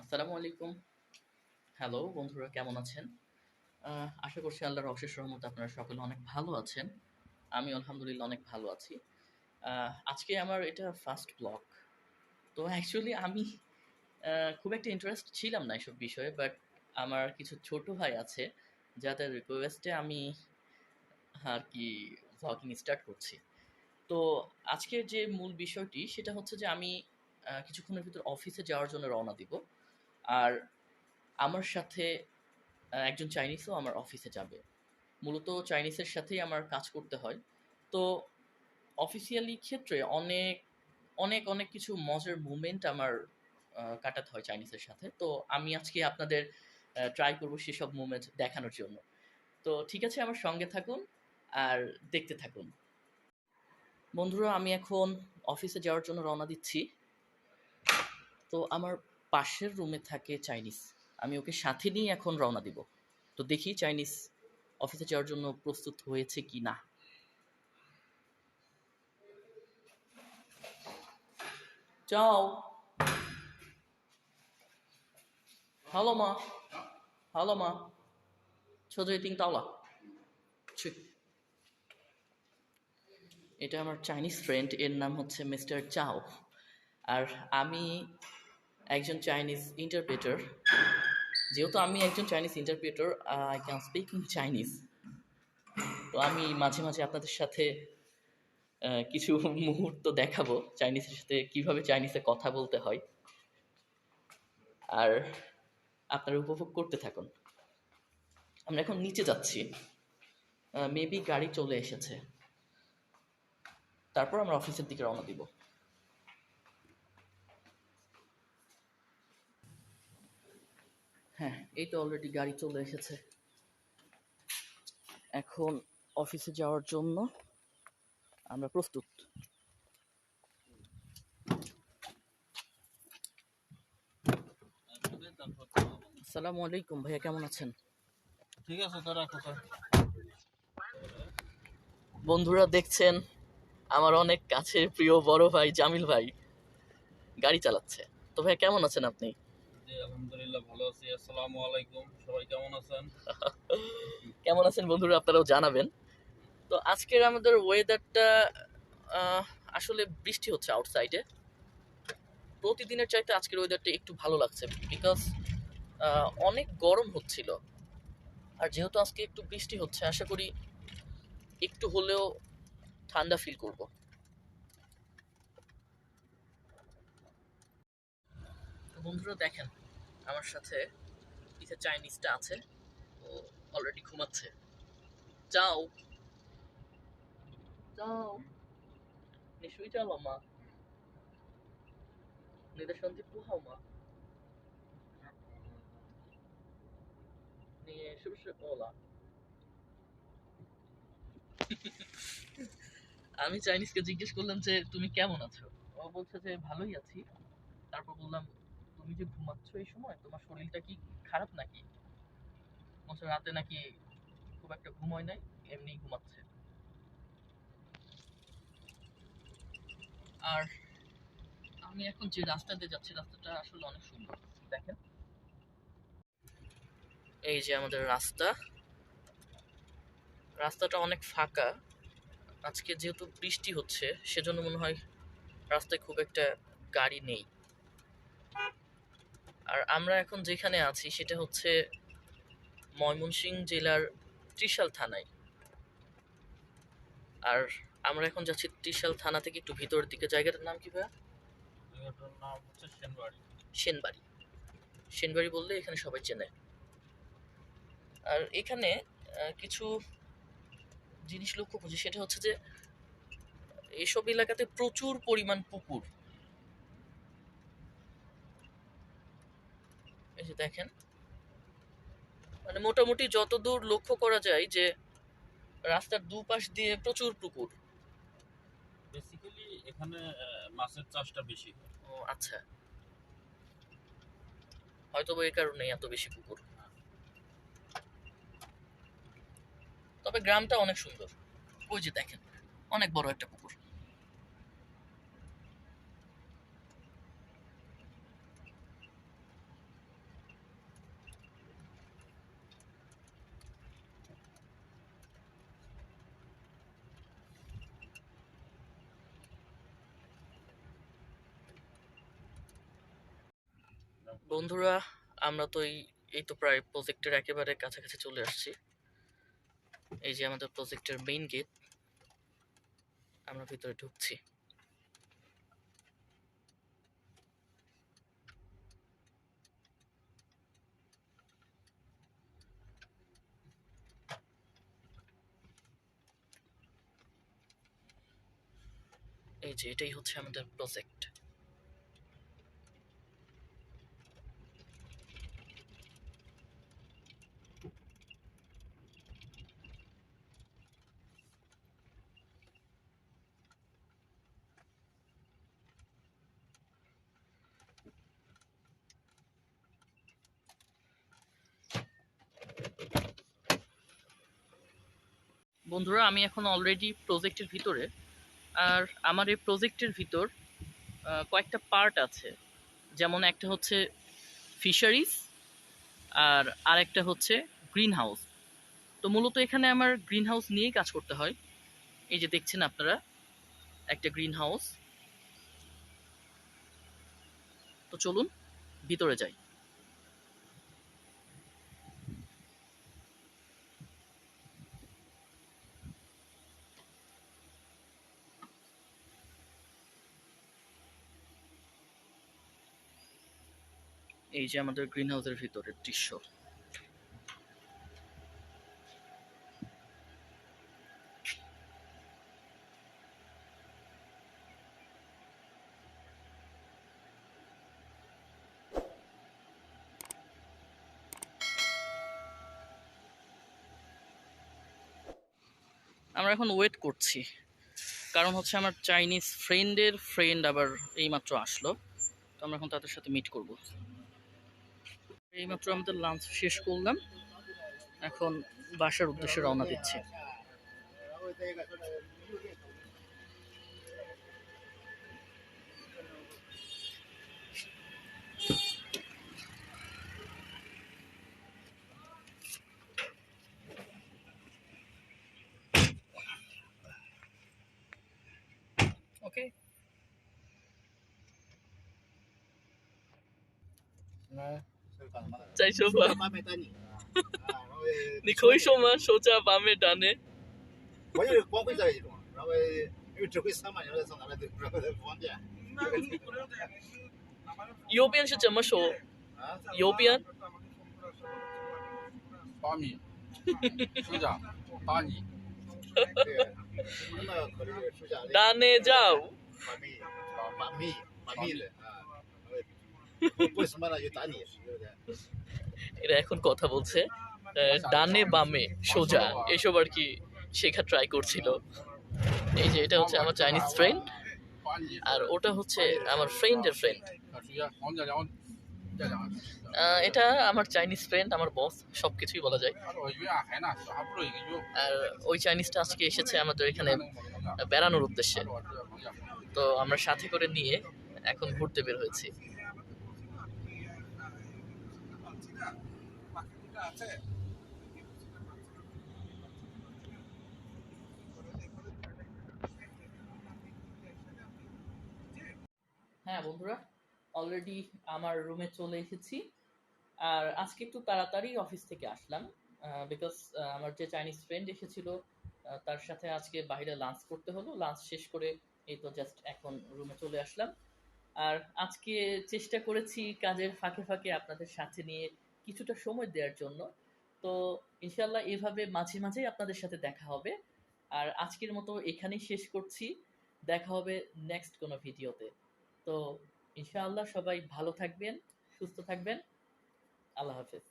আসসালামু আলাইকুম। হ্যালো বন্ধুরা, কেমন আছেন? আশা করছি আল্লাহর অশেষ রহমতে আপনারা সকলে অনেক ভালো আছেন। আমি আলহামদুলিল্লাহ অনেক ভালো আছি। আজকে আমার এটা ফার্স্ট ব্লগ। তো অ্যাকচুয়ালি আমি খুব একটা ইন্টারেস্ট ছিলাম না এসব বিষয়ে, বাট আমার কিছু ছোট ভাই আছে যাদের রিকোয়েস্টে আমি আর কি ভ্লগিং স্টার্ট করছি। তো আজকের যে মূল বিষয়টি সেটা হচ্ছে যে আমি কিছুক্ষণের ভিতর অফিসে যাওয়ার জন্য রওনা দিব। আর আমার সাথে একজন চাইনিজও আমার অফিসে যাবে। মূলত চাইনিজের সাথেই আমার কাজ করতে হয়। তো অফিসিয়ালি ক্ষেত্রে অনেক কিছু মজার মুভমেন্ট আমার কাটাতে হয় চাইনিজের সাথে। তো আমি আজকে আপনাদের ট্রাই করব সেসব মুভমেন্ট দেখানোর জন্য। তো ঠিক আছে, আমার সঙ্গে থাকুন আর দেখতে থাকুন। বন্ধুরা, আমি এখন অফিসে যাওয়ার জন্য রওনা দিচ্ছি। তো আমার পাশের রুমে থাকে চাইনিজ। আমি ওকে সাথে নিয়ে এখন রওনা দিব। তো দেখি চাইনিজ অফিসে যাওয়ার জন্য প্রস্তুত হয়েছে কি না। যাও। Hello 吗？Hello 吗？车子已经到了，去。এটা আমার চাইনিজ ফ্রেন্ড, এর নাম হচ্ছে মিস্টার চাও। আর আমি একজন চাইনিজ ইন্টারপ্রেটার। যেহেতু আমি একজন Chinese interpreter, I can speak in Chinese. তো আমি মাঝে মাঝে আপনাদের সাথে কিছু মুহূর্ত দেখাবো চাইনিজের সাথে কিভাবে চাইনিজে কথা বলতে হয়। আর আপনারা উপভোগ করতে থাকুন। আমরা এখন নিচে যাচ্ছি, মেবি গাড়ি চলে এসেছে। তারপর আমরা অফিসের দিকে রওনা দিব। হ্যাঁ, এই তো অলরেডি গাড়ি চলে এসেছে। এখন অফিসে যাওয়ার জন্য আমরা প্রস্তুত। আসসালামু আলাইকুম ভাইয়া, কেমন আছেন? ঠিক আছে, তো রাখো তো। বন্ধুরা দেখছেন, আমার অনেক কাছের প্রিয় বড় ভাই জামিল ভাই গাড়ি চালাচ্ছে। তো ভাইয়া কেমন আছেন আপনি? জি, আলহামদুলিল্লাহ ভালো আছি। আসসালামু আলাইকুম, সবাই কেমন আছেন? কেমন আছেন বন্ধুরা, আপনারাও জানাবেন। তো আজকের আমাদের ওয়েদারটা আসলে বৃষ্টি হচ্ছে আউটসাইডে। প্রতিদিনের চাইতে আজকের ওয়েদারটা একটু ভালো লাগছে, বিকজ অনেক গরম হচ্ছিল। আর যেহেতু আজকে একটু বৃষ্টি হচ্ছে, আশা করি একটু হলেও ঠান্ডা ফিল করব। তো বন্ধুরা দেখেন, আমার সাথে পিছে চাইনিজটা আছে, ও অলরেডি ঘুমাচ্ছে। যাও যাও,你睡觉了吗？你的身体不好吗？你是不是饿了？আমি চাইনিজকে জিজ্ঞেস করলাম যে তুমি কেমন আছো। ও বলছে যে ভালোই আছি। তারপর বললাম, তুমি যে ঘুমাচ্ছ এই সময় তোমার শরীরটা কি খারাপ নাকি? বলছে রাতে নাকি খুব একটা ঘুম হয় নাই, এমনি ঘুমাচ্ছে। আর আমি এখন যে রাস্তা দিয়ে যাচ্ছি, রাস্তাটা আসলে অনেক সুন্দর। দেখেন, এই যে আমাদের রাস্তা, রাস্তাটা অনেক ফাঁকা। আজকে যেহেতু বৃষ্টি হচ্ছে সেজন্য মনে হয় রাস্তায় খুব একটা গাড়ি নেই। আর আমরা এখন যেখানে আছি সেটা হচ্ছে ময়মনসিংহ জেলার ত্রিশাল থানায়। আর আমরা এখন যাচ্ছি ত্রিশাল থানা থেকে একটু ভিতরের দিকে। জায়গাটার নাম কি ভাইয়া? এটার নাম হচ্ছে সেনবাড়ি। সেনবাড়ি। সেনবাড়ি বললে এখানে সবাই চেনে। আর এখানে কিছু জিনিস লক্ষ্য করছি, সেটা হচ্ছে যে এসব এলাকাতে প্রচুর পরিমাণ পুকুর। এই যে দেখেন, মানে মোটামুটি যতদূর লক্ষ্য করা যায় যে রাস্তার দুপাশ দিয়ে প্রচুর পুকুর। বেসিক্যালি এখানে মাছের চাষটা বেশি হয়। ও আচ্ছা, হয়তো এই কারণেই এত বেশি পুকুর। তবে গ্রামটা অনেক সুন্দর। ওই যে দেখেন, অনেক বড় একটা পুকুর। বন্ধুরা, আমরা তো এই তো প্রায় প্রজেক্টের একেবারে কাছাকাছি চলে আসছি। এই যে আমাদের প্রজেক্টের মেইন গেট, আমরা ভিতরে ঢুকছি। এই যে এটাই হচ্ছে আমাদের প্রজেক্ট। বন্ধুরা, আমি এখন অলরেডি প্রজেক্টের ভিতরে। আর আমার এই প্রজেক্টের ভিতর কয়েকটা পার্ট আছে। যেমন একটা হচ্ছে ফিশারিজ, আর আরেকটা হচ্ছে গ্রিন হাউস। তো মূলত এখানে আমার গ্রিন হাউস নিয়েই কাজ করতে হয়। এই যে দেখছেন আপনারা, একটা গ্রিন হাউস। তো চলুন ভিতরে যাই। এই যে আমাদের গ্রিন হাউসের ভিতরের দৃশ্য। আমরা এখন ওয়েট করছি, কারণ হচ্ছে আমার চাইনিজ ফ্রেন্ডের ফ্রেন্ড আবার এইমাত্র আসলো। তো আমরা এখন তাদের সাথে মিট করব। এইমাত্র আমাদের লাঞ্চ শেষ করলাম, এখন বাসার উদ্দেশ্যে রওনা দিচ্ছি। ওকে. 再说吧，你可以说吗？手架把妹单呢？我就是光会这一种，然后因为只会3万，你说上哪来都不方便。右边是怎么说？啊，右边把米，手架，打你，对，那么考虑手下的 ডানে যাও。把米的啊，为什么呢？就打你，对不对？ এরা এখন কথা বলছে ডানে বামে সোজা, এসব আর কি শেখা ট্রাই করছিল। এই যে এটা হচ্ছে আমার চাইনিজ ফ্রেন্ড, 把你， আর ওটা হচ্ছে আমার ফ্রেন্ডের ফ্রেন্ড।属于黄家良这两个。 এটা আমার চাইনিজ ফ্রেন্ড, আমার বস, সবকিছুই বলা যায়। 他说鱼啊海呢，小还不如一个鱼。 আর ওই চাইনিজটা আজকে এসেছে আমাদের এখানে বেড়ানোর উদ্দেশ্যে। 他说这黄家。 তো আমরা সাথে করে নিয়ে এখন ঘুরতে বের হয়েছি। হ্যাঁ বন্ধুরা, অলরেডি আমার রুমে চলে এসেছি। আর আজকে একটু তাড়াতাড়ি অফিস থেকে আসলাম, বিকজ আমার যে চাইনিজ ফ্রেন্ড এসেছিল তার সাথে আজকে বাইরে লাঞ্চ করতে হলো। লাঞ্চ শেষ করে এই তো জাস্ট এখন রুমে চলে আসলাম। আর আজকে চেষ্টা করেছি কাজের ফাঁকে ফাঁকে আপনাদের সাথে নিয়ে কিছুটা সময় দেওয়ার জন্য। তো ইনশাল্লাহ এভাবে মাঝে মাঝেই আপনাদের সাথে দেখা হবে। আর আজকের মতো এখানেই শেষ করছি। দেখা হবে নেক্সট কোনো ভিডিওতে। তো ইনশাআল্লাহ সবাই ভালো থাকবেন, সুস্থ থাকবেন। আল্লাহ হাফেজ।